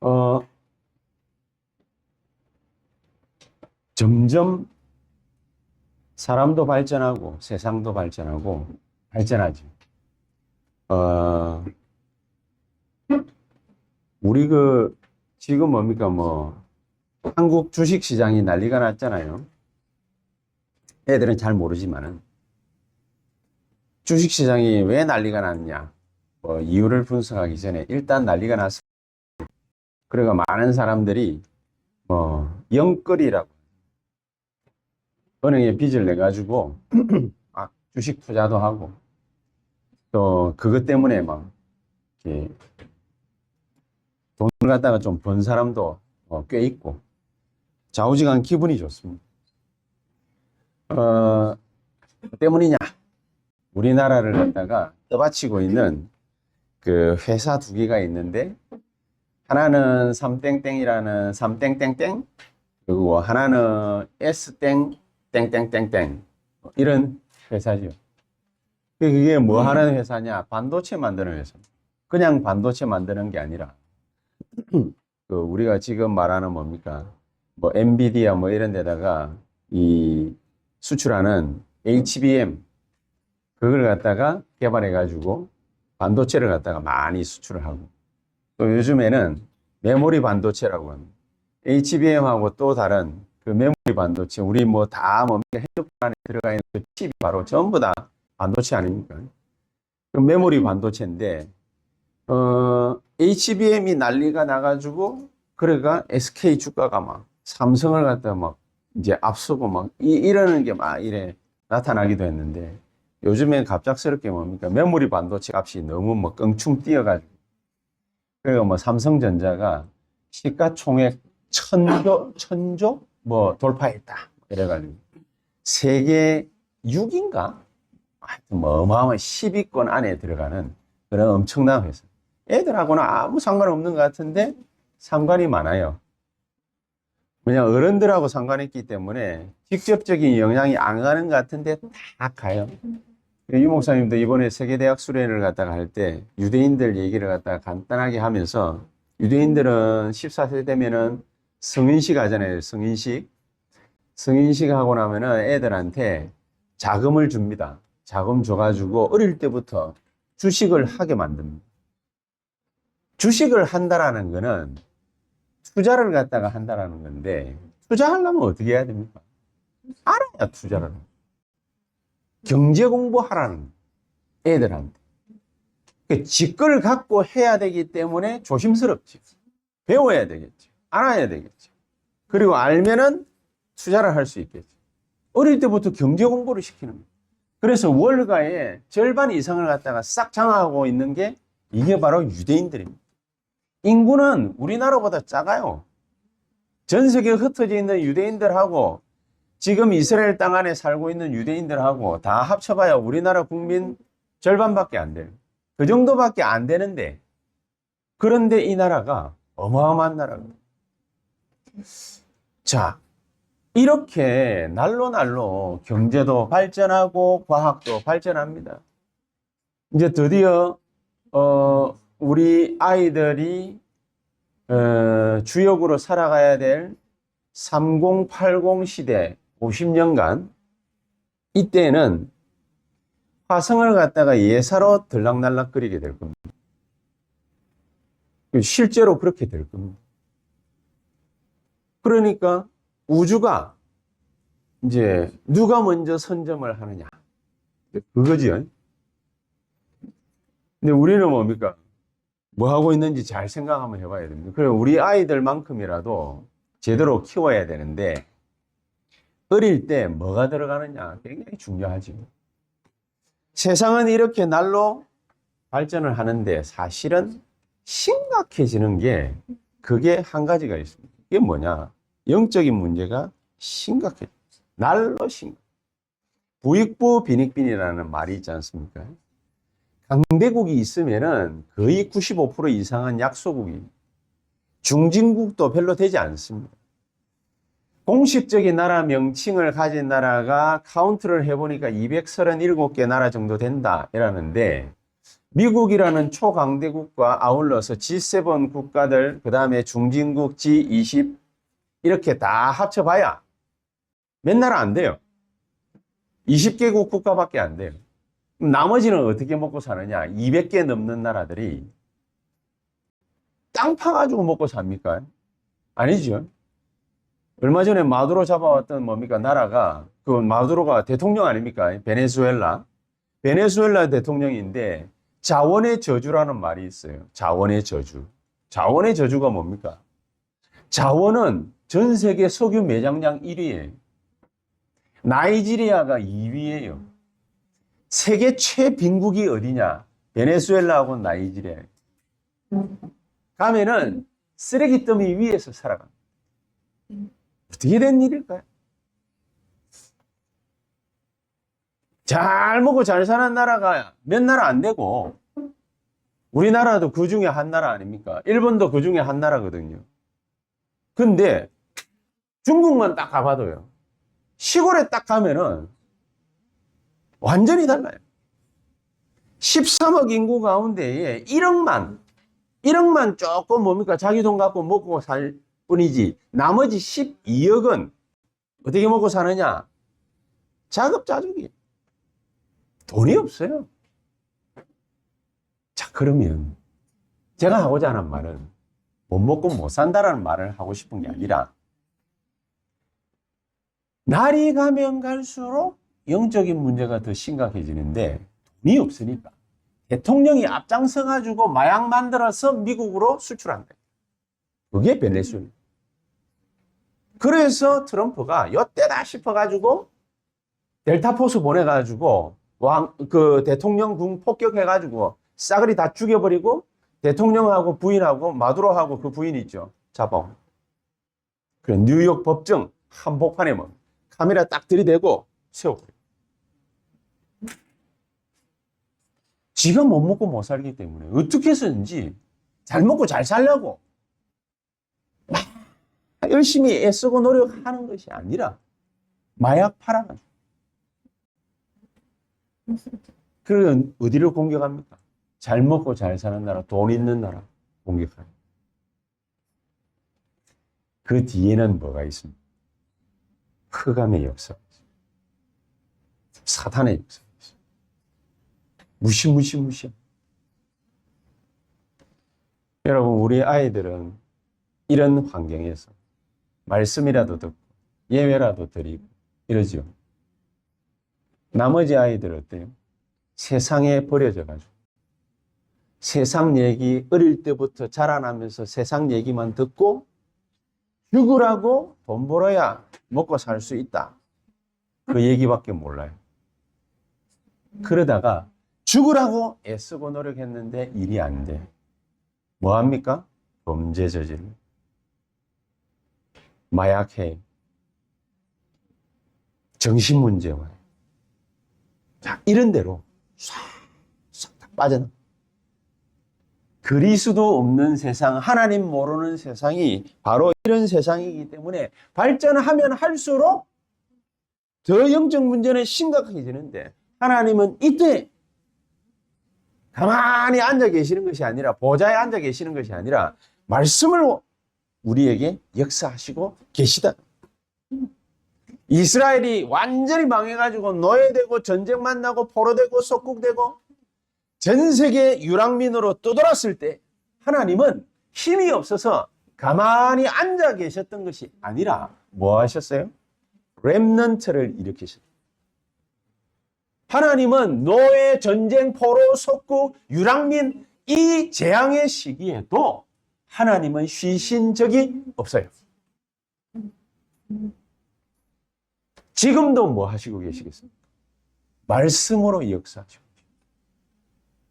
어, 점점 사람도 발전하고 세상도 발전하고 발전하죠. 어, 우리 지금 뭡니까 한국 주식 시장이 난리가 났잖아요. 애들은 잘 모르지만은 주식 시장이 왜 난리가 났냐? 이유를 분석하기 전에 일단 난리가 났어. 그러니까 많은 사람들이 영끌이라고 은행에 빚을 내 가지고 주식 투자도 하고 또 그것 때문에 막 이렇게 돈을 갖다가 좀 번 사람도 꽤 있고 좌우지간 기분이 좋습니다. 때문이냐? 우리나라를 갖다가 떠받치고 있는 그 회사 두 개가 있는데 하나는 삼땡땡이라는 삼땡땡땡 그리고 하나는 S땡 땡땡땡땡 이런 회사죠. 그게 뭐 하는 회사냐? 반도체 만드는 회사. 그냥 반도체 만드는 게 아니라 우리가 지금 말하는 뭡니까? 엔비디아 이런 데다가 이 수출하는 HBM 그걸 갖다가 개발해 가지고 반도체를 갖다가 많이 수출을 하고 또 요즘에는 메모리 반도체라고 합니다. HBM하고 또 다른 그 메모리 반도체 우리 다 핸드폰 안에 들어가 있는 그 칩이 바로 전부 다 반도체 아닙니까? 그 메모리 반도체인데 HBM이 난리가 나가지고 그래가 SK 주가가 막 삼성을 갖다 막 이제 앞서고 막 이러는 게 막 이래 나타나기도 했는데 요즘엔 갑작스럽게 메모리 반도체 값이 너무 껑충 뛰어가지고 그리고 삼성전자가 시가총액 천조 돌파했다 이래가지고 세계 6인가 하여튼 어마어마한 10위권 안에 들어가는 그런 엄청난 회사. 애들하고는 아무 상관없는 것 같은데 상관이 많아요. 그냥 어른들하고 상관있기 때문에 직접적인 영향이 안 가는 것 같은데 다 가요. 유 목사님도 이번에 세계대학 수련을 갖다가 할 때 유대인들 얘기를 갖다가 간단하게 하면서 유대인들은 14세 되면은 성인식 하잖아요. 성인식 하고 나면은 애들한테 자금을 줍니다. 자금 줘가지고 어릴 때부터 주식을 하게 만듭니다. 주식을 한다라는 거는 투자를 갖다가 한다라는 건데 투자하려면 어떻게 해야 됩니까? 알아야 투자를. 경제 공부하라는 애들한테. 직거를 갖고 해야 되기 때문에 조심스럽지. 배워야 되겠지. 알아야 되겠지. 그리고 알면은 투자를 할 수 있겠지. 어릴 때부터 경제 공부를 시키는 거예요. 그래서 월가의 절반 이상을 갖다가 싹 장악하고 있는 게 이게 바로 유대인들입니다. 인구는 우리나라보다 작아요. 전 세계에 흩어져 있는 유대인들하고 지금 이스라엘 땅 안에 살고 있는 유대인들하고 다 합쳐봐야 우리나라 국민 절반밖에 안 돼요. 그 정도밖에 안 되는데 그런데 이 나라가 어마어마한 나라거든요. 자, 이렇게 날로 경제도 발전하고 과학도 발전합니다. 이제 드디어 우리 아이들이 주역으로 살아가야 될 3080 시대 50년간 이때는 화성을 갖다가 예사로 들락날락거리게 될 겁니다. 실제로 그렇게 될 겁니다. 그러니까 우주가 이제 누가 먼저 선점을 하느냐 그거지요. 근데 우리는 뭡니까? 뭐 하고 있는지 잘 생각 한번 해봐야 됩니다. 그래 우리 아이들만큼이라도 제대로 키워야 되는데 어릴 때 뭐가 들어가느냐 굉장히 중요하죠. 세상은 이렇게 날로 발전을 하는데 사실은 심각해지는 게 그게 한 가지가 있습니다. 이게 뭐냐? 영적인 문제가 심각해. 날로 심각. 부익부 빈익빈이라는 말이 있지 않습니까? 강대국이 있으면은 거의 95% 이상은 약소국이 중진국도 별로 되지 않습니다. 공식적인 나라 명칭을 가진 나라가 카운트를 해보니까 237개 나라 정도 된다 이러는데 미국이라는 초강대국과 아울러서 G7 국가들, 그 다음에 중진국 G20 이렇게 다 합쳐봐야 몇 나라 안 돼요. 20개국 국가밖에 안 돼요. 나머지는 어떻게 먹고 사느냐? 200개 넘는 나라들이 땅 파가지고 먹고 삽니까? 아니죠. 얼마 전에 마두로 잡아왔던 뭡니까? 나라가, 그 마두로가 대통령 아닙니까? 베네수엘라. 베네수엘라 대통령인데 자원의 저주라는 말이 있어요. 자원의 저주. 자원의 저주가 뭡니까? 자원은 전 세계 석유 매장량 1위예요. 나이지리아가 2위예요. 세계 최빈국이 어디냐? 베네수엘라하고 나이지리아. 가면은 쓰레기 더미 위에서 살아갑니다. 어떻게 된 일일까요? 잘 먹고 잘 사는 나라가 몇 나라 안 되고, 우리나라도 그 중에 한 나라 아닙니까? 일본도 그 중에 한 나라거든요. 근데 중국만 딱 가봐도요, 시골에 딱 가면은 완전히 달라요. 13억 인구 가운데에 1억만 조금 뭡니까? 자기 돈 갖고 먹고 살 뿐이지, 나머지 12억은 어떻게 먹고 사느냐? 자급자족이에요. 돈이 없어요. 자, 그러면 제가 하고자 하는 말은 못 먹고 못 산다라는 말을 하고 싶은 게 아니라, 날이 가면 갈수록 영적인 문제가 더 심각해지는데 돈이 없으니까 대통령이 앞장서 가지고 마약 만들어서 미국으로 수출한다. 그게 베네수엘라. 그래서 트럼프가 요때다 싶어 가지고 델타포스 보내 가지고 그 대통령궁 폭격해 가지고 싸그리 다 죽여버리고, 대통령하고 부인하고 마두로하고 그 부인 있죠, 잡아. 그래, 뉴욕 법정 한복판에 뭐 카메라 딱 들이대고 세워버려. 지가 못 먹고 못 살기 때문에 어떻게 해서든지 잘 먹고 잘 살려고 막 열심히 애쓰고 노력하는 것이 아니라 마약 팔아가지고. 그러면 어디를 공격합니까? 잘 먹고 잘 사는 나라, 돈 있는 나라 공격하는. 그 뒤에는 뭐가 있습니까? 흑암의 역사가 있습니다. 사탄의 역사가 있습니다. 무시. 여러분, 우리 아이들은 이런 환경에서 말씀이라도 듣고 예외라도 드리고 이러죠. 나머지 아이들 어때요? 세상에 버려져 가지고 세상 얘기, 어릴 때부터 자라나면서 세상 얘기만 듣고 죽으라고 돈 벌어야 먹고 살 수 있다, 그 얘기밖에 몰라요. 그러다가 죽으라고 애쓰고 노력했는데 일이 안 돼. 뭐 합니까? 범죄 저질, 마약해, 정신문제 와요. 자, 이런 대로 싹 다 빠져나. 그리스도 없는 세상, 하나님 모르는 세상이 바로 이런 세상이기 때문에 발전하면 할수록 더 영적 문제는 심각해지는데, 하나님은 이때 가만히 앉아 계시는 것이 아니라, 보좌에 앉아 계시는 것이 아니라 말씀을 우리에게 역사하시고 계시다. 이스라엘이 완전히 망해가지고 노예되고 전쟁만 나고 포로되고 속국되고 전 세계 유랑민으로 떠돌았을 때 하나님은 힘이 없어서 가만히 앉아 계셨던 것이 아니라 뭐 하셨어요? 렘넌트를 일으키셨어요. 하나님은 노예, 전쟁, 포로, 속국, 유랑민 이 재앙의 시기에도 하나님은 쉬신 적이 없어요. 지금도 뭐 하시고 계시겠습니까? 말씀으로 역사하시고.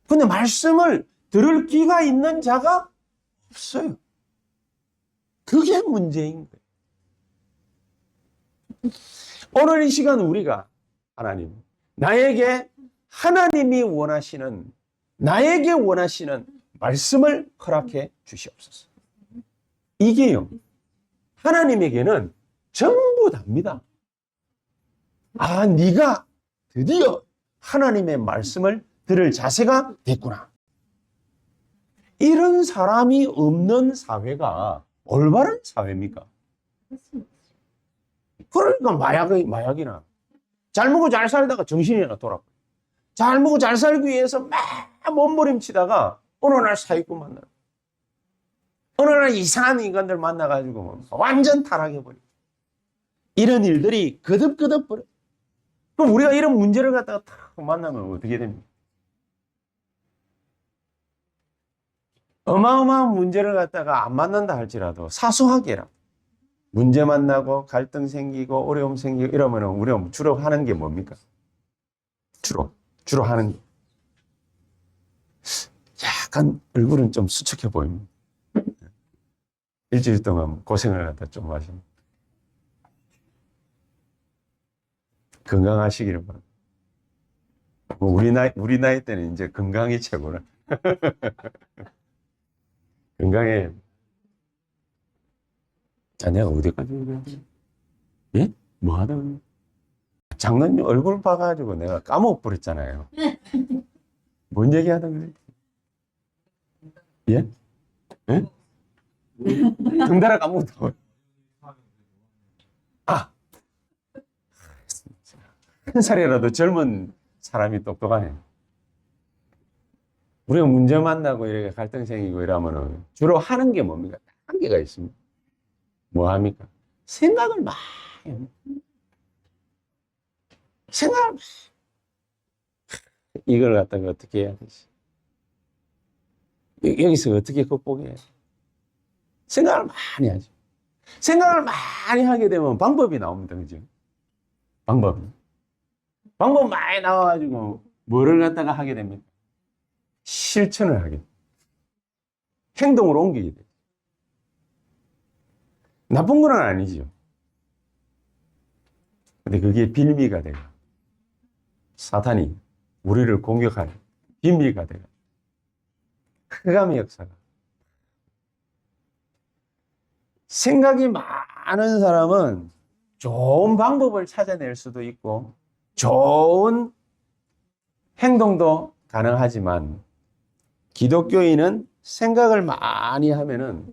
근데 말씀을 들을 귀가 있는 자가 없어요. 그게 문제인 거예요. 오늘 이 시간 우리가 하나님, 하나님이 원하시는, 나에게 원하시는 말씀을 허락해 주시옵소서. 이게요, 하나님에게는 전부 답니다. 아, 네가 드디어 하나님의 말씀을 들을 자세가 됐구나. 이런 사람이 없는 사회가 올바른 사회입니까? 그러니까 마약이나 잘 먹고 잘 살다가 정신이나 돌아버려. 잘 먹고 잘 살기 위해서 막 몸부림치다가 어느 날 사기꾼 만나. 어느 날 이상한 인간들 만나가지고 완전 타락해버려. 이런 일들이 거듭거듭 벌어. 그럼 우리가 이런 문제를 갖다가 탁 만나면 어떻게 됩니까? 어마어마한 문제를 갖다가 안 만난다 할지라도 사소하게라. 문제 만나고 갈등 생기고 어려움 생기고 이러면 우리가 주로 하는 게 뭡니까? 주로 하는 게. 약간 얼굴은 좀 수척해 보입니다. 일주일 동안 고생을 갖다 좀 하시면. 건강하시기를 바랍니다. 뭐 우리 나이 때는 이제 건강이 최고라. 건강에. 내가 어디까지 얘기하지? 예? 뭐 하다? 장로님 얼굴 봐가지고 내가 까먹어버렸잖아요. 뭔 얘기 하다 그래? 예? 예? 등달아 까먹었다고. 한 살이라도 젊은 사람이 똑똑하네. 우리가 문제 만나고 이렇게 갈등 생기고 이러면은 주로 하는 게 뭡니까? 한계가 있습니다. 뭐 합니까? 생각을 많이 합니다. 생각을 많이. 이걸 갖다가 어떻게 해야 되지? 여기서 어떻게 극복해야 돼? 생각을 많이 하죠. 생각을 많이 하게 되면 방법이 나옵니다. 그죠? 방법 많이 나와가지고 뭐를 갖다가 하게 됩니까? 실천을 하게 됩니다. 행동으로 옮기게 돼요. 나쁜 건 아니죠. 근데 그게 빌미가 돼요. 사탄이 우리를 공격할 빌미가 돼요. 흑암의 역사가. 생각이 많은 사람은 좋은 방법을 찾아낼 수도 있고 좋은 행동도 가능하지만 기독교인은 생각을 많이 하면은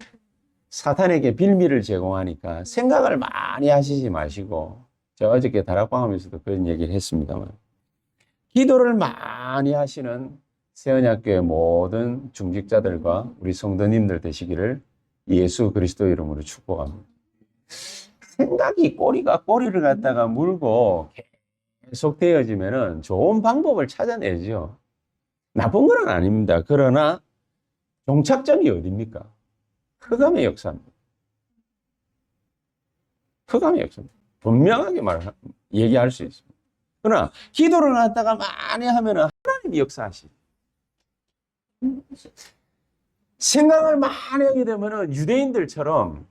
사탄에게 빌미를 제공하니까 생각을 많이 하시지 마시고, 제가 어저께 다락방하면서도 그런 얘기를 했습니다만, 기도를 많이 하시는 세언약교회 모든 중직자들과 우리 성도님들 되시기를 예수 그리스도 이름으로 축복합니다. 생각이 꼬리를 갖다가 물고 계속 되어지면은 좋은 방법을 찾아내죠. 나쁜 건 아닙니다. 그러나 종착점이 어디입니까? 흑암의 역사입니다. 흑암의 역사입니다. 분명하게 얘기할 수 있습니다. 그러나 기도를 갖다가 많이 하면은 하나님이 역사하시죠. 생각을 많이 하게 되면은 유대인들처럼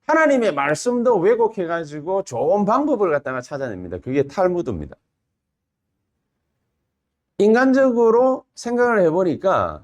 하나님의 말씀도 왜곡해가지고 좋은 방법을 갖다가 찾아냅니다. 그게 탈무드입니다. 인간적으로 생각을 해보니까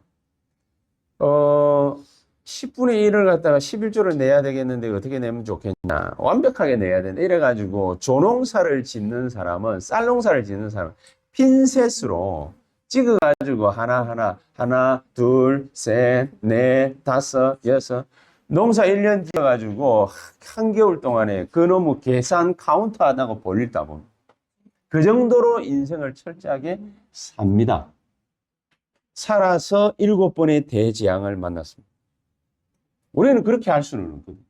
10분의 1을 갖다가 11조를 내야 되겠는데 어떻게 내면 좋겠냐, 완벽하게 내야 된다 이래가지고 조농사를 짓는 사람은, 쌀농사를 짓는 사람은 핀셋으로 찍어가지고 하나 둘 셋 넷 다섯 여섯, 농사 1년 지어가지고 한겨울 동안에 그 너무 계산 카운트 하다가 볼일다 보면 그 정도로 인생을 철저하게 삽니다. 살아서 7번의 대재앙을 만났습니다. 우리는 그렇게 할 수는 없거든요.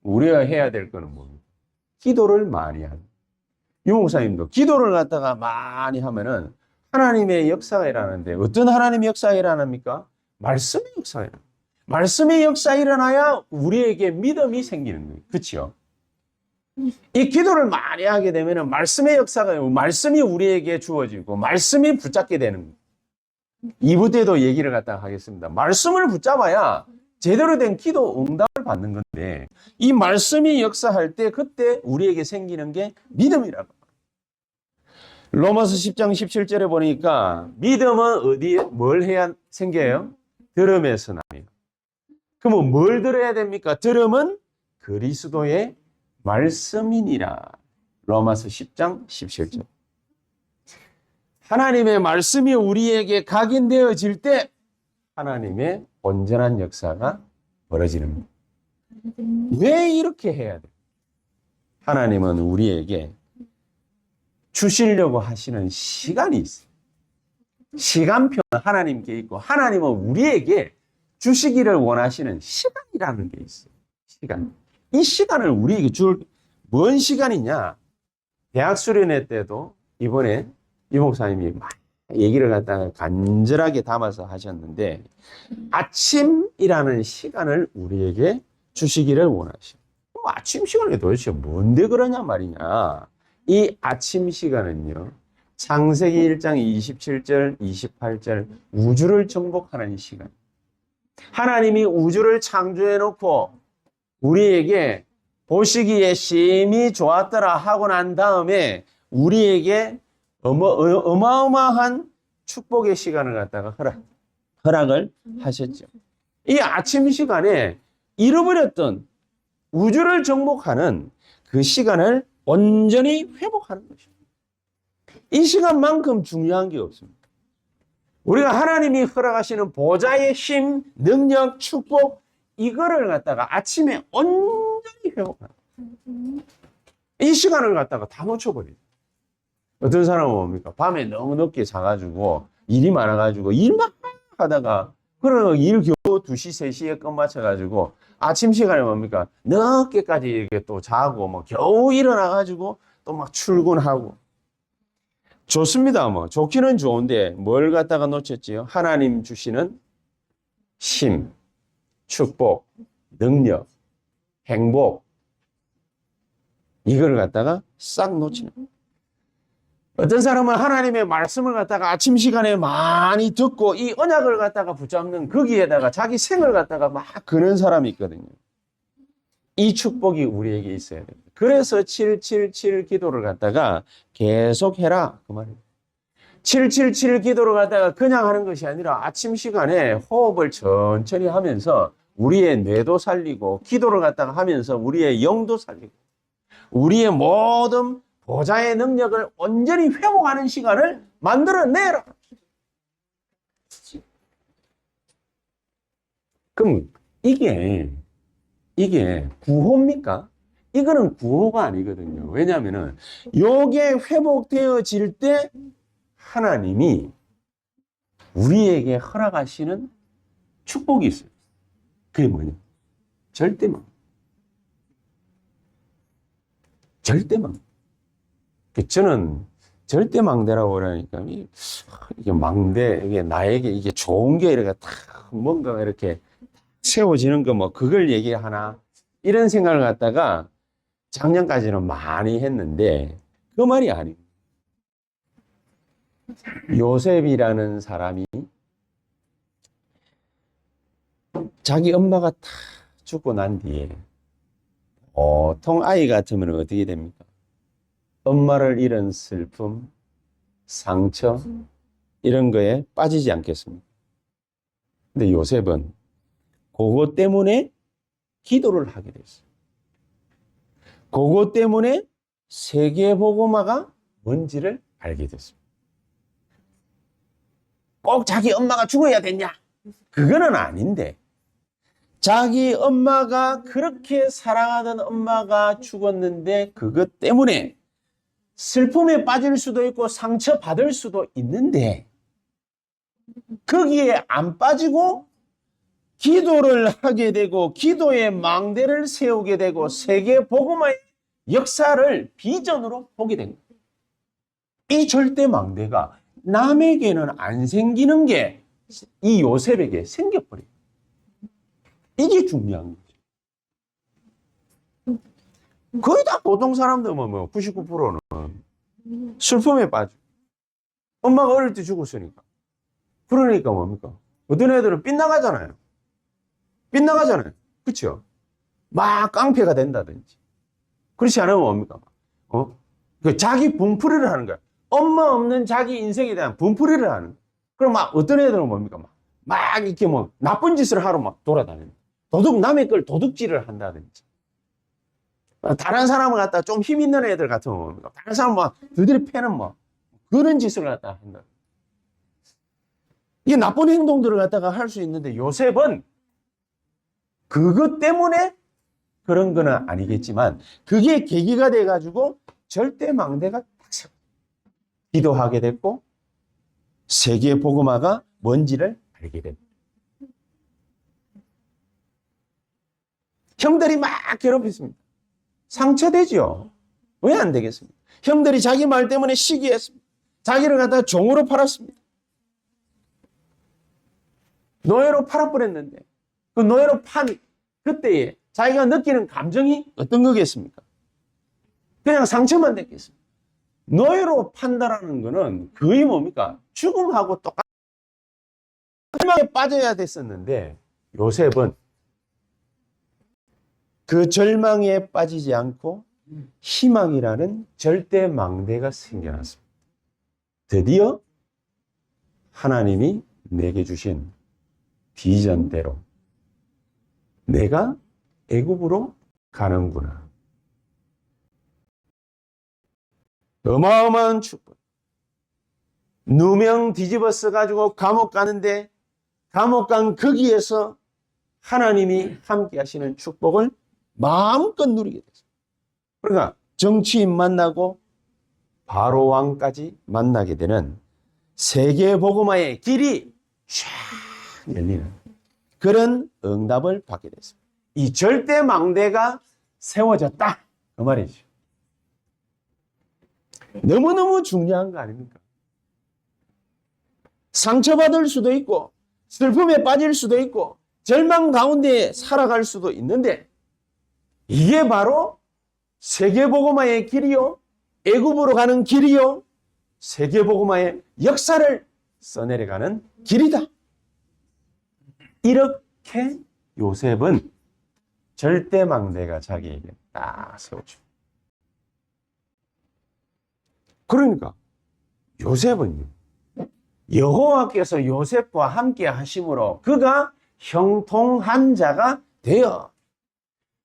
우리가 해야 될 거는 뭡니까? 기도를 많이 하는. 유 목사님도 기도를 갖다가 많이 하면은 하나님의 역사가 일어나는데, 어떤 하나님의 역사가 일어납니까? 말씀의 역사가 일어납니다. 말씀의 역사가 일어나야 우리에게 믿음이 생기는 거예요. 그렇죠? 이 기도를 많이 하게 되면은 말씀의 역사가, 말씀이 우리에게 주어지고 말씀이 붙잡게 되는 거예요. 2부 때도 얘기를 갖다가 하겠습니다. 말씀을 붙잡아야 제대로 된 기도 응답을 받는 건데, 이 말씀이 역사할 때 그때 우리에게 생기는 게 믿음이라고. 로마서 10장 17절에 보니까 믿음은 어디에 뭘 해야 생겨요? 들음에서 나요. 그럼 뭘 들어야 됩니까? 들음은 그리스도의 말씀이니라. 로마서 10장 17절. 하나님의 말씀이 우리에게 각인되어질 때 하나님의 온전한 역사가 벌어지는 겁니다. 왜 이렇게 해야 돼? 하나님은 우리에게 주시려고 하시는 시간이 있어요. 시간표는 하나님께 있고 하나님은 우리에게 주시기를 원하시는 시간이라는 게 있어요. 시간. 이 시간을 우리에게 줄 뭔 시간이냐? 대학 수련회 때도 이번에 이 목사님이 막 얘기를 갖다가 간절하게 담아서 하셨는데 아침이라는 시간을 우리에게 주시기를 원하시고 아침 시간이 도대체 뭔데 그러냐 말이냐. 이 아침 시간은요. 창세기 1장 27절, 28절 우주를 정복하는 시간. 하나님이 우주를 창조해 놓고 우리에게 보시기에 심히 좋았더라 하고 난 다음에 우리에게 어마어마한 축복의 시간을 갖다가 허락을 하셨죠. 이 아침 시간에 잃어버렸던 우주를 정복하는 그 시간을 온전히 회복하는 것입니다. 이 시간만큼 중요한 게 없습니다. 우리가 하나님이 허락하시는 보좌의 힘, 능력, 축복 이거를 갖다가 아침에 온전히 회복하는 거예요. 이 시간을 갖다가 다 놓쳐버려요. 어떤 사람은 뭡니까? 밤에 너무 늦게 자가지고 일이 많아가지고 일만 하다가 그러면 일 겨우 2시, 3시에 끝마쳐가지고 아침 시간에 뭡니까? 늦게까지 이렇게 또 자고 뭐 겨우 일어나가지고 또 막 출근하고 좋습니다. 뭐 좋기는 좋은데 뭘 갖다가 놓쳤지요? 하나님 주시는 힘, 축복, 능력, 행복 이걸 갖다가 싹 놓치는 거예요. 어떤 사람은 하나님의 말씀을 갖다가 아침 시간에 많이 듣고 이 언약을 갖다가 붙잡는 거기에다가 자기 생을 갖다가 막 거는 사람이 있거든요. 이 축복이 우리에게 있어야 됩니다. 그래서 777 기도를 갖다가 계속 해라 그 말이에요. 777 기도를 갖다가 그냥 하는 것이 아니라 아침 시간에 호흡을 천천히 하면서 우리의 뇌도 살리고 기도를 갖다가 하면서 우리의 영도 살리고 우리의 모든 보좌의 능력을 온전히 회복하는 시간을 만들어내라. 그럼 이게 구호입니까? 이거는 구호가 아니거든요. 왜냐하면은 요게 회복되어질 때 하나님이 우리에게 허락하시는 축복이 있어요. 그게 뭐냐? 절대망. 절대망. 저는 절대망대라고 그러니까 이게 망대, 이게 나에게 이게 좋은 게 이렇게 탁 뭔가 이렇게 세워지는 거 뭐 그걸 얘기하나 이런 생각을 갖다가 작년까지는 많이 했는데 그 말이 아니에요. 요셉이라는 사람이 자기 엄마가 다 죽고 난 뒤에 보통 아이 같으면 어떻게 됩니까? 엄마를 잃은 슬픔, 상처 이런 거에 빠지지 않겠습니까? 근데 요셉은 그것 때문에 기도를 하게 됐어요. 그것 때문에 세계복음화가 뭔지를 알게 됐습니다. 꼭 자기 엄마가 죽어야 됐냐? 그거는 아닌데 자기 엄마가 그렇게 사랑하던 엄마가 죽었는데 그것 때문에 슬픔에 빠질 수도 있고 상처받을 수도 있는데 거기에 안 빠지고 기도를 하게 되고 기도의 망대를 세우게 되고 세계 복음화의 역사를 비전으로 보게 된 거예요. 이 절대 망대가 남에게는 안 생기는 게 이 요셉에게 생겨버려요. 이게 중요한 거죠. 거의 다 보통 사람들은 뭐 99%는 슬픔에 빠져. 엄마가 어릴 때 죽었으니까. 그러니까 뭡니까? 어떤 애들은 빗나가잖아요. 빗나가잖아요. 그렇죠? 막 깡패가 된다든지. 그렇지 않으면 뭡니까? 그 자기 분풀이를 하는 거야. 엄마 없는 자기 인생에 대한 분풀이를 하는 거야. 그럼 막 어떤 애들은 뭡니까? 막 이렇게 뭐 나쁜 짓을 하러 막 돌아다니는 거야. 남의 걸 도둑질을 한다든지. 다른 사람을 갖다 좀 힘 있는 애들 같으면 뭡니까? 다른 사람 막 들들이 패는 뭐 그런 짓을 갖다 한다. 이게 나쁜 행동들을 갖다가 할 수 있는데 요셉은 그것 때문에 그런 거는 아니겠지만 그게 계기가 돼가지고 절대 망대가 딱 세워 기도하게 됐고 세계 복음화가 뭔지를 알게 됩니다. 형들이 막 괴롭혔습니다. 상처되죠. 왜 안 되겠습니까? 형들이 자기 말 때문에 시기했습니다. 자기를 갖다가 종으로 팔았습니다. 노예로 팔아버렸는데 그 노예로 판 그때에 자기가 느끼는 감정이 어떤 거겠습니까? 그냥 상처만 됐겠습니다. 노예로 판다라는 거는 거의 뭡니까? 죽음하고 똑같은 절망에 빠져야 됐었는데 요셉은 그 절망에 빠지지 않고 희망이라는 절대 망대가 생겨났습니다. 드디어 하나님이 내게 주신 비전대로 내가 애굽으로 가는구나. 어마어마한 축복. 누명 뒤집어 써가지고 감옥 가는데 감옥 간 거기에서 하나님이 함께 하시는 축복을 마음껏 누리게 됐어요. 그러니까 정치인 만나고 바로 왕까지 만나게 되는 세계 복음화의 길이 쫙 열리는 그런 응답을 받게 됐습니다. 이 절대 망대가 세워졌다 그 말이죠. 너무너무 중요한 거 아닙니까? 상처받을 수도 있고 슬픔에 빠질 수도 있고 절망 가운데 살아갈 수도 있는데 이게 바로 세계복음화의 길이요 애굽으로 가는 길이요 세계복음화의 역사를 써내려가는 길이다. 이렇게 요셉은 절대망대가 자기에게 딱 세워줍니다. 그러니까 요셉은요 여호와께서 요셉과 함께 하심으로 그가 형통한 자가 되어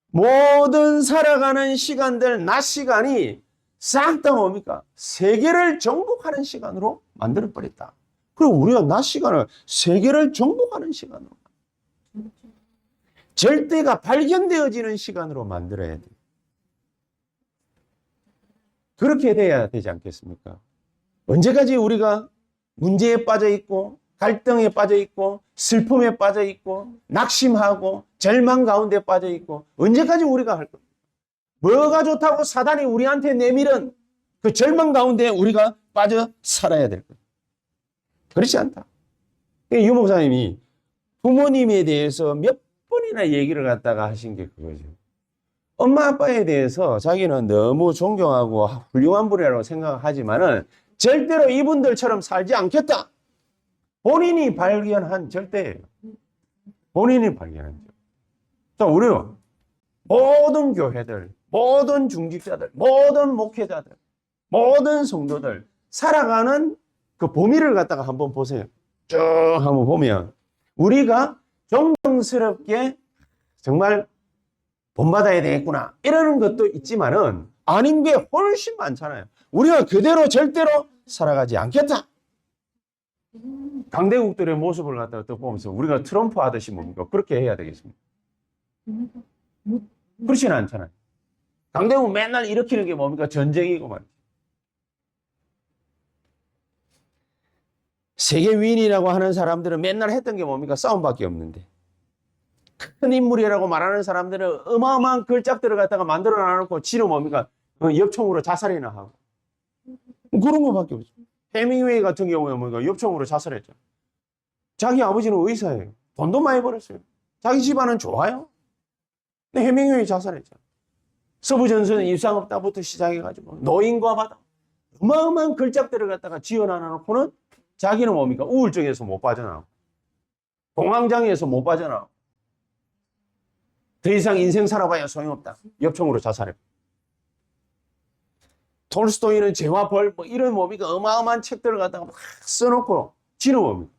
모든 살아가는 시간들 낮 시간이 싹 다 뭡니까? 세계를 정복하는 시간으로 만들어버렸다. 그리고 우리가 낮 시간을 세계를 정복하는 시간으로 절대가 발견되어지는 시간으로 만들어야 돼요. 그렇게 돼야 되지 않겠습니까? 언제까지 우리가 문제에 빠져 있고 갈등에 빠져 있고 슬픔에 빠져 있고 낙심하고 절망 가운데 빠져 있고 언제까지 우리가 할 겁니까? 뭐가 좋다고 사단이 우리한테 내밀은 그 절망 가운데 우리가 빠져 살아야 될 거예요. 그렇지 않다. 유 목사님이 부모님에 대해서 몇 번이나 얘기를 갖다가 하신 게 그거죠. 엄마 아빠에 대해서 자기는 너무 존경하고 훌륭한 분이라고 생각하지만은 절대로 이분들처럼 살지 않겠다. 본인이 발견한 절대예요. 본인이 발견한 절대. 자, 우리는 모든 교회들, 모든 중직자들, 모든 목회자들, 모든 성도들 살아가는 그 범위를 갖다가 한번 보세요. 쭉 한번 보면 우리가 존경스럽게 정말 본받아야 되겠구나 이러는 것도 있지만은 아닌 게 훨씬 많잖아요. 우리가 그대로 절대로 살아가지 않겠다. 강대국들의 모습을 갖다가 또 보면서 우리가 트럼프 하듯이 뭡니까? 그렇게 해야 되겠습니까? 그렇지는 않잖아요. 강대국 맨날 일으키는 게 뭡니까? 전쟁이고 말이죠. 세계 위인이라고 하는 사람들은 맨날 했던 게 뭡니까? 싸움밖에 없는데. 큰 인물이라고 말하는 사람들은 어마어마한 걸작들을 갖다가 만들어 놔놓고 지는 뭡니까? 엽총으로 자살이나 하고. 그런 거밖에 없어요. 해밍웨이 같은 경우에 뭡니까? 엽총으로 자살했죠. 자기 아버지는 의사예요. 돈도 많이 벌었어요. 자기 집안은 좋아요. 근데 해밍웨이 자살했죠. 서부전선 입상업다부터 시작해가지고 노인과 바다 어마어마한 걸작들을 갖다가 지어놔놓고는 자기는 뭡니까? 우울증에서 못 빠져나오고 공황장애에서 못 빠져나오고 더 이상 인생 살아봐야 소용없다. 엽총으로 자살해. 톨스토이는 죄와 벌 뭐 이런 뭡니까? 어마어마한 책들을 갖다가 막 써놓고 지는 뭡니까?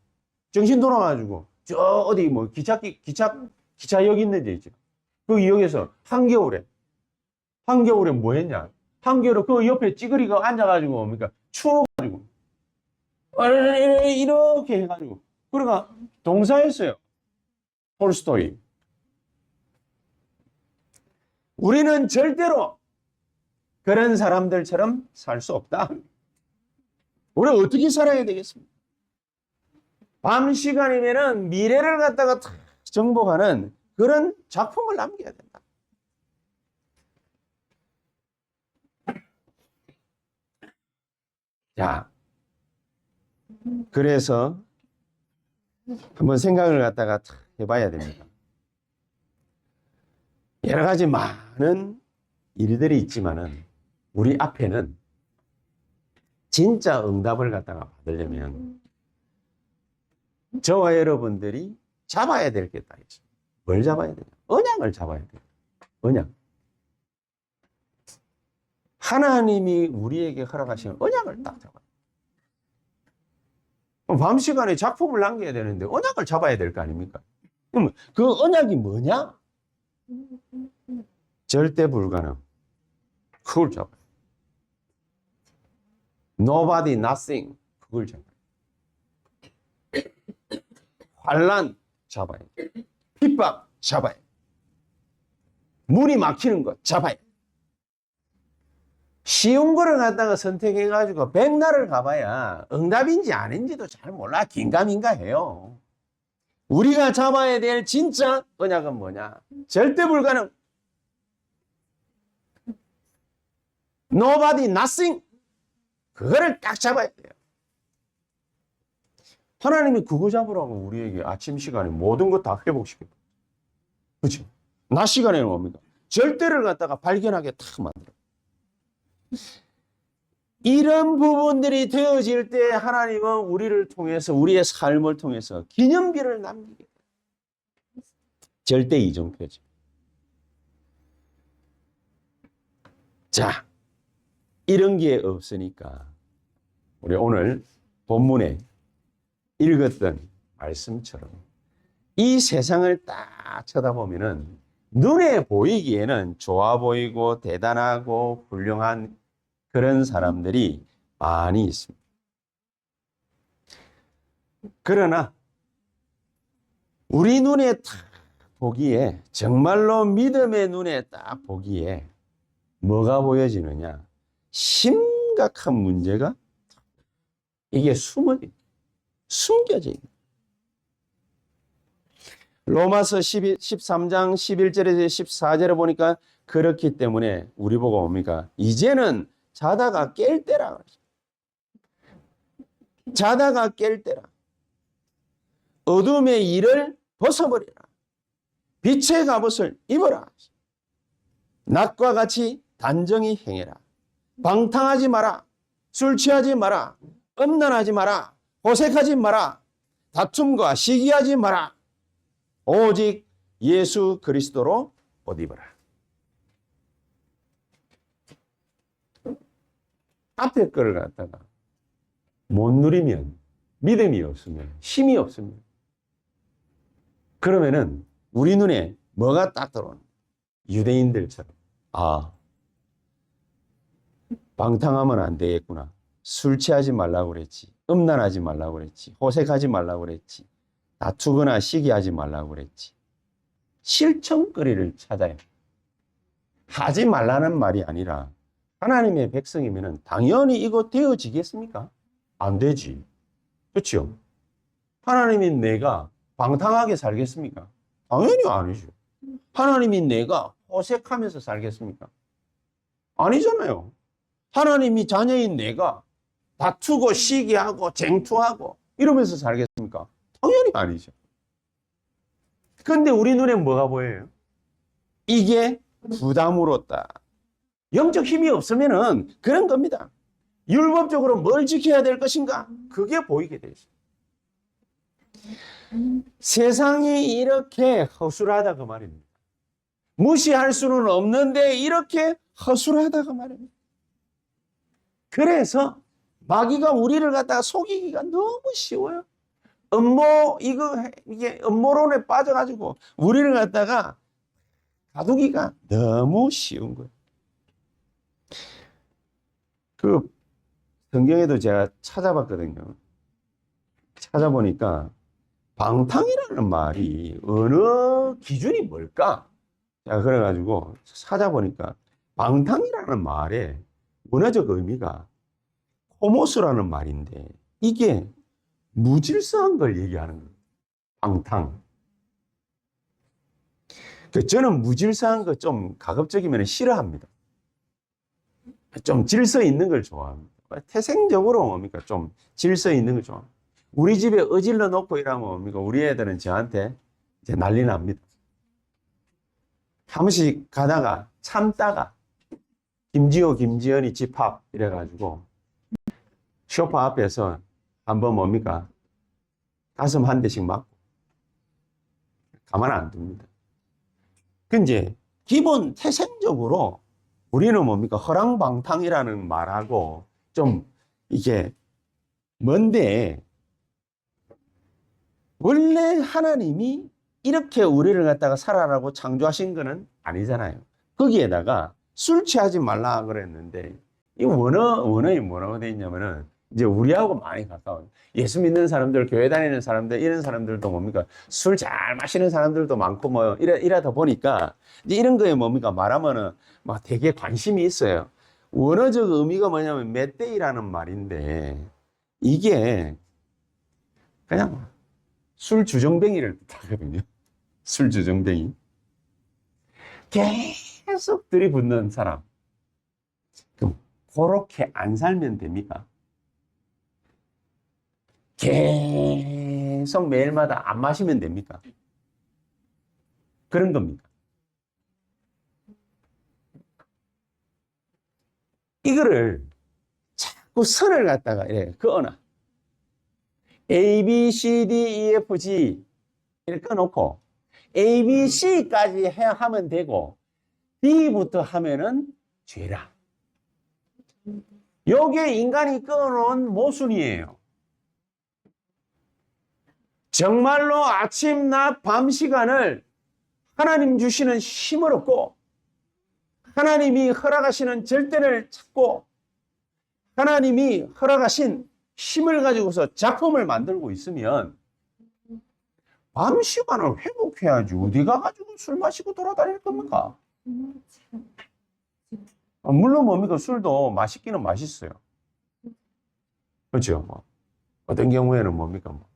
정신 돌아가지고 저 어디 뭐 기차역 있는 데 있죠. 그 역에서 한겨울에 뭐 했냐? 한겨울에 그 옆에 찌그리가 앉아가지고 뭡니까? 추워가지고 이렇게 해가지고 그러니까 동사였어요. 톨스토이. 우리는 절대로 그런 사람들처럼 살 수 없다. 우리는 어떻게 살아야 되겠습니까? 밤 시간이면은 미래를 갖다가 탁 정복하는 그런 작품을 남겨야 된다. 자, 그래서 한번 생각을 갖다가 탁 해봐야 됩니다. 여러 가지 많은 일들이 있지만은 우리 앞에는 진짜 응답을 갖다가 받으려면 저와 여러분들이 잡아야 될 게 딱 있어요. 뭘 잡아야 되냐? 언약을 잡아야 돼요. 언약. 하나님이 우리에게 허락하시는 언약을 딱 잡아요. 밤 시간에 작품을 남겨야 되는데 언약을 잡아야 될 거 아닙니까? 그럼 그 언약이 뭐냐? 절대 불가능. 그걸 잡아요. Nobody, nothing. 그걸 잡아요. 환난 잡아야 돼. 핍박 잡아야 돼. 문이 막히는 거 잡아야 돼. 쉬운 거를 갖다가 선택해가지고 백날을 가봐야 응답인지 아닌지도 잘 몰라. 긴가민가 해요. 우리가 잡아야 될 진짜 언약은 뭐냐? 절대 불가능. Nobody, nothing. 그거를 딱 잡아야 돼요. 하나님이 그거 잡으라고 우리에게 아침 시간에 모든 거 다 회복시켜요. 그렇죠? 낮 시간에는 뭡니까? 절대를 갖다가 발견하게 탁 만들어요. 이런 부분들이 되어질 때 하나님은 우리를 통해서 우리의 삶을 통해서 기념비를 남기게 돼요. 절대 이정표죠. 자, 이런 게 없으니까 우리 오늘 본문에 읽었던 말씀처럼 이 세상을 딱 쳐다보면은 눈에 보이기에는 좋아 보이고 대단하고 훌륭한 그런 사람들이 많이 있습니다. 그러나 우리 눈에 딱 보기에 정말로 믿음의 눈에 딱 보기에 뭐가 보여지느냐? 심각한 문제가 이게 숨겨져 있는. 로마서 13장 11절에서 14절에 보니까 그렇기 때문에 우리 보고 뭡니까? 이제는 자다가 깰 때라. 자다가 깰 때라. 어둠의 일을 벗어버리라. 빛의 갑옷을 입어라. 낮과 같이 단정히 행해라. 방탕하지 마라. 술 취하지 마라. 음란하지 마라. 호색하지 마라. 다툼과 시기하지 마라. 오직 예수 그리스도로 옷 입어라. 앞에 거를 갖다가 못 누리면, 믿음이 없으면, 힘이 없으면, 그러면은 우리 눈에 뭐가 딱 들어오는? 유대인들처럼, 아, 방탕하면 안 되겠구나. 술 취하지 말라고 그랬지. 음란하지 말라고 그랬지. 호색하지 말라고 그랬지. 다투거나 시기하지 말라고 그랬지. 실천거리를 찾아요. 하지 말라는 말이 아니라 하나님의 백성이면 당연히 이거 되어지겠습니까? 안 되지. 그렇죠? 하나님이 내가 방탕하게 살겠습니까? 당연히 아니죠. 하나님이 내가 호색하면서 살겠습니까? 아니잖아요. 하나님이 자녀인 내가 다투고 시기하고 쟁투하고 이러면서 살겠습니까? 당연히 아니죠. 그런데 우리 눈에 뭐가 보여요? 이게 부담으로 딱. 영적 힘이 없으면은 그런 겁니다. 율법적으로 뭘 지켜야 될 것인가? 그게 보이게 돼 있어요. 세상이 이렇게 허술하다 그 말입니다. 무시할 수는 없는데 이렇게 허술하다 그 말입니다. 그래서 마귀가 우리를 갖다가 속이기가 너무 쉬워요. 이게 음모론에 빠져가지고 우리를 갖다가 가두기가 너무 쉬운 거예요. 그 성경에도 제가 찾아봤거든요. 찾아보니까 방탕이라는 말이 어느 기준이 뭘까? 자, 그래가지고 찾아보니까 방탕이라는 말의 원어적 의미가 코모스라는 말인데 이게 무질서한 걸 얘기하는 거예요. 방탕. 저는 무질서한 거 좀 가급적이면 싫어합니다. 좀 질서 있는 걸 좋아합니다. 태생적으로 뭡니까? 좀 질서 있는 걸 좋아합니다. 우리 집에 어질러 놓고 이러면 뭡니까? 우리 애들은 저한테 이제 난리 납니다. 한 번씩 가다가 참다가 김지호, 김지연이 집합 이래가지고 쇼파 앞에서 한번 뭡니까? 가슴 한 대씩 맞고 가만 안 둡니다. 근데 기본 태생적으로 우리는 뭡니까? 허랑방탕이라는 말하고 좀 이게 뭔데 원래 하나님이 이렇게 우리를 갖다가 살아라고 창조하신 거는 아니잖아요. 거기에다가 술 취하지 말라 그랬는데 이 원어에 뭐라고 돼 있냐면은 이제 우리하고 많이 가까워요. 예수 믿는 사람들, 교회 다니는 사람들, 이런 사람들도 뭡니까? 술 잘 마시는 사람들도 많고 뭐 이러다 보니까 이제 이런 거에 뭡니까? 말하면은 막 되게 관심이 있어요. 원어적 의미가 뭐냐면 멧돼이라는 말인데 이게 그냥 술 주정뱅이를 뜻하거든요. 술 주정뱅이. 계속 들이붓는 사람. 그럼 그렇게 안 살면 됩니까? 계속 매일마다 안 마시면 됩니까? 그런 겁니까? 이거를 자꾸 선을 갖다가 그어놔. A, B, C, D, E, F, G 이렇게 꺼놓고 A, B, C까지 하면 되고 D부터 하면은 죄라. 요게 인간이 꺼놓은 모순이에요. 정말로 아침, 낮, 밤 시간을 하나님 주시는 힘을 얻고 하나님이 허락하시는 절대를 찾고 하나님이 허락하신 힘을 가지고서 작품을 만들고 있으면 밤 시간을 회복해야지 어디 가가지고 술 마시고 돌아다닐 겁니까? 물론 뭡니까? 술도 맛있기는 맛있어요. 그렇죠? 뭐 어떤 경우에는 뭡니까? 뭐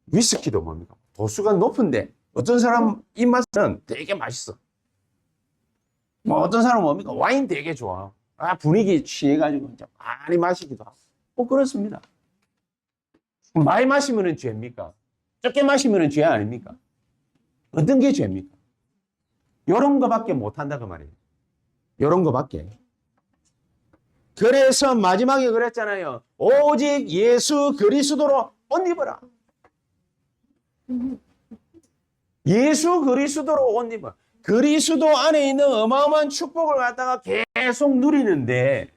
위스키도 뭡니까? 도수가 높은데 어떤 사람 입맛은 되게 맛있어. 뭐 어떤 사람은 뭡니까? 와인 되게 좋아. 분위기 취해가지고 많이 마시기도 하고. 뭐 그렇습니다. 많이 마시면 죄입니까? 적게 마시면 죄 아닙니까? 어떤 게 죄입니까? 이런 거밖에 못한다 그 말이에요. 이런 거밖에. 그래서 마지막에 그랬잖아요. 오직 예수 그리스도로 옷 입어라. 예수 그리스도로 옷 입어. 그리스도 안에 있는 어마어마한 축복을 갖다가 계속 누리는데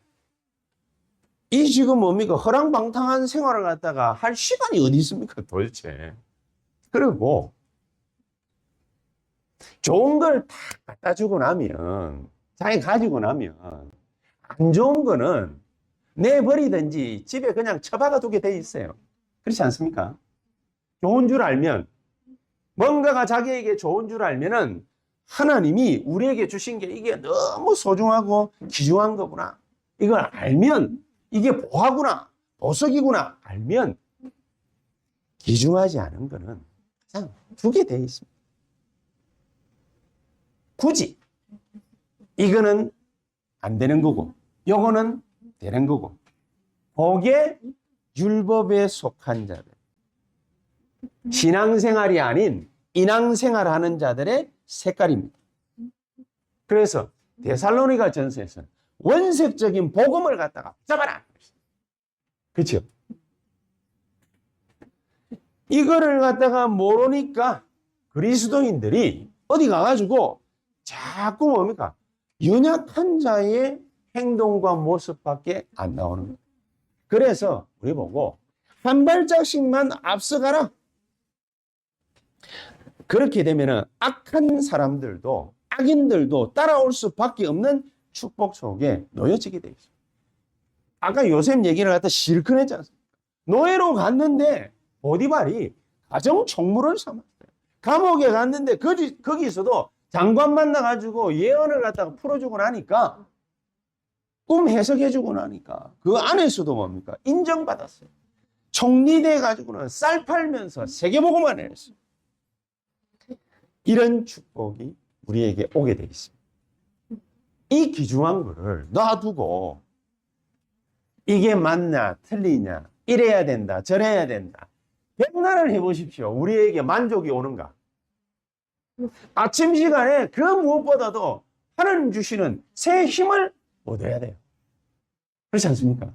이 지금 뭡니까? 허랑방탕한 생활을 갖다가 할 시간이 어디 있습니까? 도대체. 그리고 좋은 걸 다 갖다 주고 나면 자기 가지고 나면 안 좋은 거는 내버리든지 집에 그냥 처박아 두게 돼 있어요. 그렇지 않습니까? 좋은 줄 알면 뭔가가 자기에게 좋은 줄 알면은 하나님이 우리에게 주신 게 이게 너무 소중하고 귀중한 거구나. 이걸 알면 이게 보화구나, 보석이구나 알면 귀중하지 않은 거는 그냥 두게 돼 있습니다. 굳이 이거는 안 되는 거고 요거는 되는 거고 그게 율법에 속한 자들 신앙생활이 아닌 인앙생활하는 자들의 색깔입니다. 그래서 데살로니가 전서에서는 원색적인 복음을 갖다가 잡아라. 그렇죠? 이거를 갖다가 모르니까 그리스도인들이 어디 가가지고 자꾸 뭡니까? 연약한 자의 행동과 모습밖에 안 나오는 거예요. 그래서 우리 보고 한 발짝씩만 앞서가라. 그렇게 되면은 악한 사람들도 악인들도 따라올 수밖에 없는 축복 속에 놓여지게 돼 있어요. 아까 요셉 얘기를 갖다 실컷 했지 않습니까? 노예로 갔는데 보디발이 가정 총무를 삼았어요. 감옥에 갔는데 거기서도 장관 만나가지고 예언을 갖다가 풀어주고 나니까 꿈 해석해주고 나니까 그 안에서도 뭡니까? 인정받았어요. 총리돼 가지고는 쌀 팔면서 세계복음만 했어요. 이런 축복이 우리에게 오게 돼 있습니다. 이 귀중한 거를 놔두고 이게 맞냐 틀리냐 이래야 된다 저래야 된다 백날을 해보십시오. 우리에게 만족이 오는가? 아침 시간에 그 무엇보다도 하나님 주시는 새 힘을 얻어야 돼요. 그렇지 않습니까?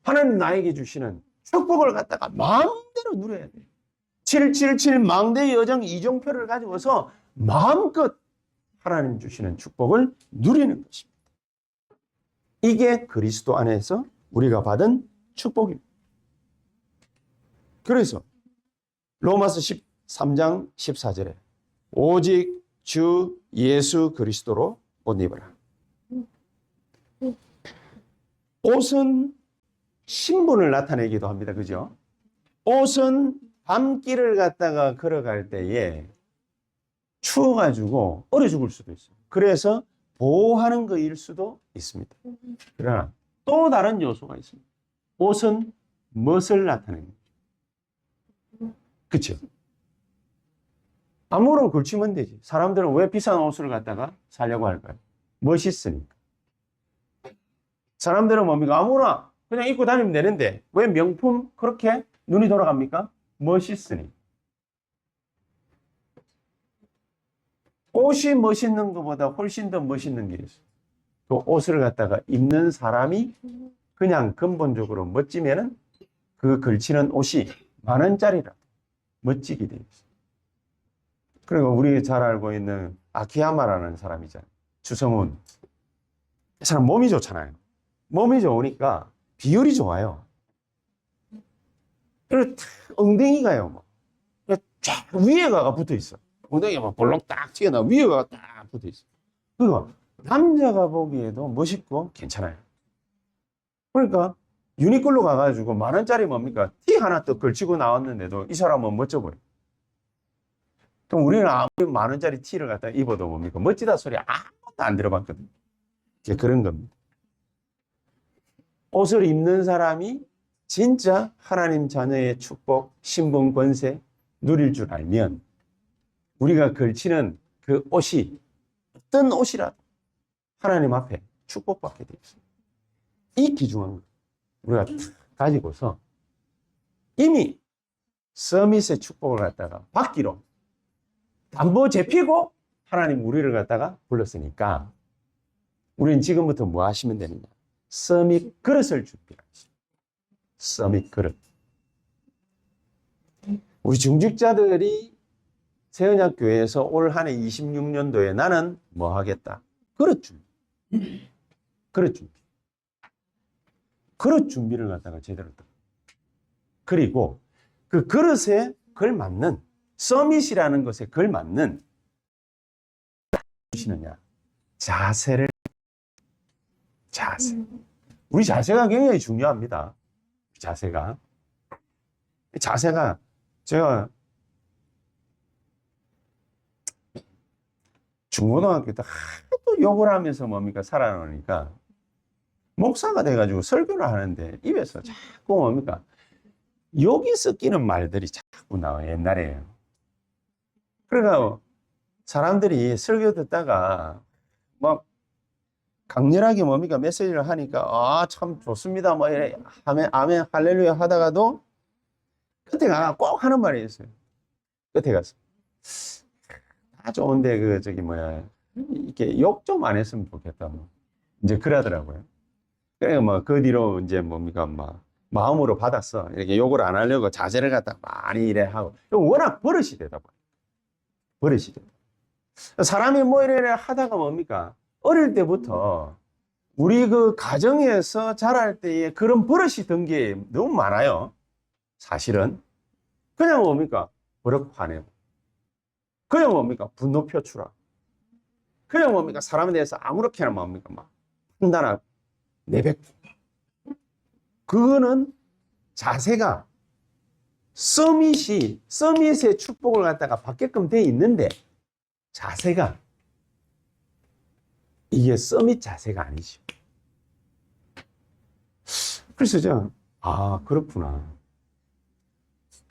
하나님 나에게 주시는 축복을 갖다가 마음대로 누려야 돼요. 777 망대 여정 이종표를 가지고서 마음껏 하나님 주시는 축복을 누리는 것입니다. 이게 그리스도 안에서 우리가 받은 축복입니다. 그래서 로마서 13장 14절에 오직 주 예수 그리스도로 옷 입어라. 옷은 신분을 나타내기도 합니다. 그죠? 옷은 밤길을 갔다가 걸어갈 때에 추워가지고 얼어 죽을 수도 있어요. 그래서 보호하는 것일 수도 있습니다. 그러나 또 다른 요소가 있습니다. 옷은 무엇을 나타냅니까? 그렇죠? 아무런 걸치면 되지. 사람들은 왜 비싼 옷을 갖다가 사려고 할까요? 멋있으니까. 사람들은 뭡니까? 아무나 그냥 입고 다니면 되는데 왜 명품 그렇게 눈이 돌아갑니까? 멋있으니. 옷이 멋있는 것보다 훨씬 더 멋있는 게 있어요. 그 옷을 갖다가 입는 사람이 그냥 근본적으로 멋지면은 그 걸치는 옷이 10,000원짜리라 멋지게 되어 있어요. 그리고 우리 잘 알고 있는 아키야마라는 사람이잖아요. 주성훈. 이 사람 몸이 좋잖아요. 몸이 좋으니까 비율이 좋아요. 그리고 엉덩이가요. 뭐. 쫙 위에가 붙어 있어. 엉덩이가 막 볼록 딱 튀어나와 위에가 딱 붙어 있어. 그러니까 남자가 보기에도 멋있고 괜찮아요. 그러니까 유니클로 가가지고 10,000원짜리 뭡니까? 티 하나 또 걸치고 나왔는데도 이 사람은 멋져 보여. 그럼 우리는 아무리 10,000원짜리 티를 갖다 입어도 뭡니까? 멋지다 소리 아무것도 안 들어봤거든요. 그런 겁니다. 옷을 입는 사람이 진짜 하나님 자녀의 축복, 신분, 권세 누릴 줄 알면 우리가 걸치는 그 옷이 어떤 옷이라도 하나님 앞에 축복받게 되어 있습니다. 이 귀중한 것 우리가 가지고서 이미 서밋의 축복을 갖다가 받기로 담보 잡히고 하나님 우리를 갖다가 불렀으니까 우리는 지금부터 뭐 하시면 되느냐? 서밋 그릇을 준비하십시오. 서밋 그릇. 우리 중직자들이 세언약교회에서 올 한 해 26년도에 나는 뭐 하겠다? 그릇 준비. 그릇 준비. 그릇 준비를 갖다가 제대로 또. 그리고 그 그릇에 걸맞는 서밋이라는 것에 걸맞는 무엇이느냐? 자세. 우리 자세가 굉장히 중요합니다. 자세가 제가 중고등학교 때 하도 욕을 하면서 뭡니까 살아나니까 목사가 돼가지고 설교를 하는데 입에서 자꾸 뭡니까 욕이 섞이는 말들이 자꾸 나와요. 옛날에요. 그러니까 사람들이 설교 듣다가 막 강렬하게 뭡니까 메시지를 하니까 아 참 좋습니다 뭐 이래 아멘 할렐루야 하다가도 끝에 가서 꼭 하는 말이 있어요. 끝에 가서 다 좋은데 그 저기 뭐야 이렇게 욕 좀 안 했으면 좋겠다 뭐 이제 그러더라고요. 그래 뭐 그 뒤로 이제 뭡니까 막 마음으로 받았어. 이렇게 욕을 안 하려고 자제를 갖다 많이 이래 하고 워낙 버릇이 되다 보니 버릇이 되다. 사람이 뭐 이래 하다가 뭡니까 어릴 때부터 우리 그 가정에서 자랄 때에 그런 버릇이 든 게 너무 많아요. 사실은 그냥 뭡니까 버럭 화내고 그냥 뭡니까 분노 표출하고 그냥 뭡니까 사람에 대해서 아무렇게나 뭡니까 막 판단하고 내뱉고 그거는 자세가 서밋의 축복을 갖다가 받게끔 돼 있는데 자세가 이게 서밋 자세가 아니죠. 그래서 그렇구나.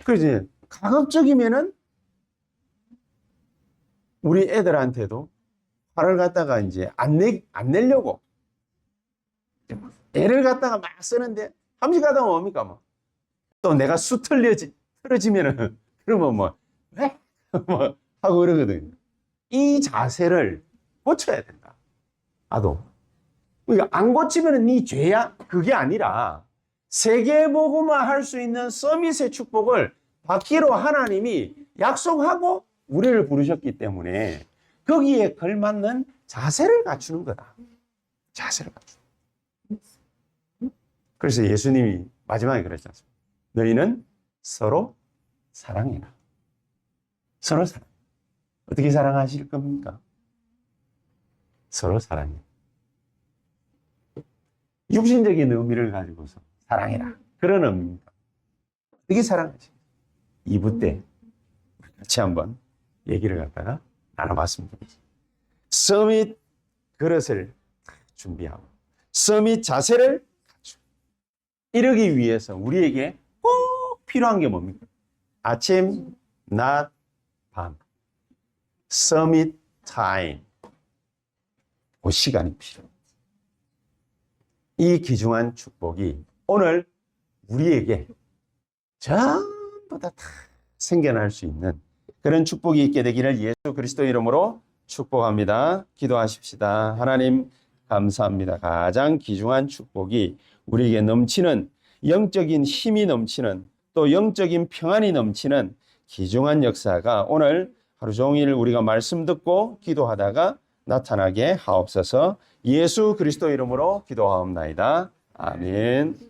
그래서 가급적이면은 우리 애들한테도 화를 갖다가 이제 안 내려고 애를 갖다가 막 쓰는데 함식 가다가 뭡니까 뭐. 또 내가 틀어지면은 그러면 왜? 하고 그러거든요. 이 자세를 고쳐야 된다. 그러니까 안 고치면은 네 죄야? 그게 아니라 세계복음화 할 수 있는 서밋의 축복을 받기로 하나님이 약속하고 우리를 부르셨기 때문에 거기에 걸맞는 자세를 갖추는 거다. 자세를 갖추는. 그래서 예수님이 마지막에 그랬지 않습니까? 너희는 서로 사랑해라. 서로 사랑. 어떻게 사랑하실 겁니까? 서로 사랑해. 육신적인 의미를 가지고서 사랑해라. 그런 의미입니다. 어떻게 사랑하지? 2부 때 같이 한번 얘기를 갖다가 나눠봤습니다. 서밋 그릇을 준비하고 서밋 자세를 갖추고 이러기 위해서 우리에게 꼭 필요한 게 뭡니까? 아침, 낮, 밤. 서밋 타임. 그 시간이 필요합니다. 이 귀중한 축복이 오늘 우리에게 전부 다 생겨날 수 있는 그런 축복이 있게 되기를 예수 그리스도 이름으로 축복합니다. 기도하십시다. 하나님 감사합니다. 가장 귀중한 축복이 우리에게 넘치는 영적인 힘이 넘치는 또 영적인 평안이 넘치는 귀중한 역사가 오늘 하루 종일 우리가 말씀 듣고 기도하다가 나타나게 하옵소서. 예수 그리스도 이름으로 기도하옵나이다. 아멘.